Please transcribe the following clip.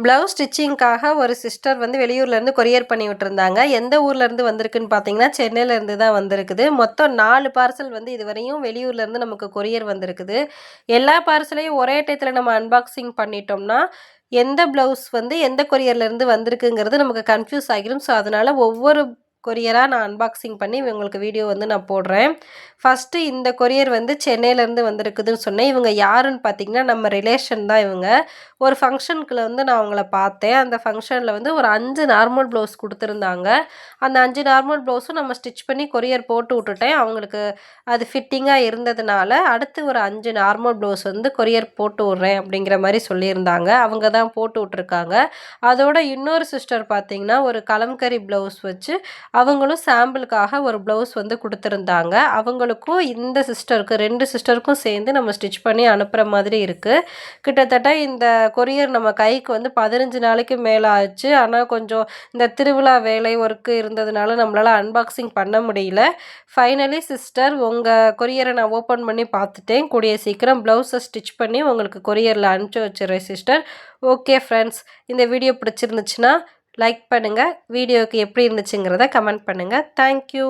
Blouse ஸ்டிச்சிங்க்காக ஒரு sister வந்து வெளியூர்லேருந்து கொரியர் பண்ணி விட்டுருந்தாங்க. எந்த ஊர்லேருந்து வந்திருக்குன்னு பார்த்தீங்கன்னா, சென்னையிலேருந்து தான் வந்திருக்குது. மொத்தம் 4 பார்சல் வந்து இதுவரையும் வெளியூர்லேருந்து நமக்கு கொரியர் வந்திருக்குது. எல்லா பார்சலையும் ஒரே டயத்துல நம்ம அன்பாக்சிங் பண்ணிட்டோம்னா, எந்த ப்ளவுஸ் வந்து எந்த கொரியர்லேருந்து வந்திருக்குங்கிறது நமக்கு கன்ஃப்யூஸ் ஆகிரும். ஸோ, அதனால ஒவ்வொரு கொரியரா நான் அன்பாக்சிங் பண்ணி உங்களுக்கு வீடியோ வந்து நான் போடுறேன். ஃபர்ஸ்ட்டு இந்த கொரியர் வந்து சென்னையிலேருந்து வந்திருக்குதுன்னு சொன்னேன். இவங்க யாருன்னு பார்த்தீங்கன்னா, நம்ம ரிலேஷன் தான் இவங்க. ஒரு ஃபங்ஷனுக்குள்ள வந்து நான் அவங்கள பார்த்தேன். அந்த ஃபங்ஷனில் வந்து ஒரு 5 நார்மல் ப்ளவுஸ் குடுத்துருந்தாங்க. அந்த 5 நார்மல் ப்ளவுஸும் நம்ம ஸ்டிச் பண்ணி கொரியர் போட்டு விட்டுட்டேன். அவங்களுக்கு அது ஃபிட்டிங்கா இருந்ததுனால, அடுத்து ஒரு 5 நார்மல் ப்ளவுஸ் வந்து கொரியர் போட்டு விட்றேன் அப்படிங்கிற மாரி சொல்லியிருந்தாங்க. அவங்க தான் போட்டு விட்டுருக்காங்க. அதோட இன்னொரு சிஸ்டர் பார்த்தீங்கன்னா, ஒரு கலம்கரி ப்ளவுஸ் வச்சு அவங்களும் சாம்பிளுக்காக ஒரு ப்ளவுஸ் வந்து குடுத்துருந்தாங்க. அவங்களுக்கும் இந்த சிஸ்டருக்கு 2 சிஸ்டருக்கும் சேர்ந்து நம்ம ஸ்டிச் பண்ணி அனுப்புற மாதிரி இருக்கு. கிட்டத்தட்ட இந்த கொரியர் நம்ம கைக்கு வந்து 15 நாளைக்கு மேல ஆச்சு. ஆனா கொஞ்சம் இந்த திருவிழா வேலை ஒர்க்கு இருந்ததுனால நம்மளால அன்பாக்சிங் பண்ண முடியல. ஃபைனலி சிஸ்டர் உங்க கொரியரை நான் ஓப்பன் பண்ணி பார்த்துட்டேன். கூடிய சீக்கிரம் ப்ளவுஸை ஸ்டிச் பண்ணி உங்களுக்கு கொரியரில் அனுப்பிச்சு வச்சுர்றேன் சிஸ்டர். ஓகே ஃப்ரெண்ட்ஸ், இந்த வீடியோ பிடிச்சிருந்துச்சுன்னா லைக் பண்ணுங்க. வீடியோவுக்கு எப்படி இருந்துச்சுங்கிறத கமெண்ட் பண்ணுங்க. Thank you.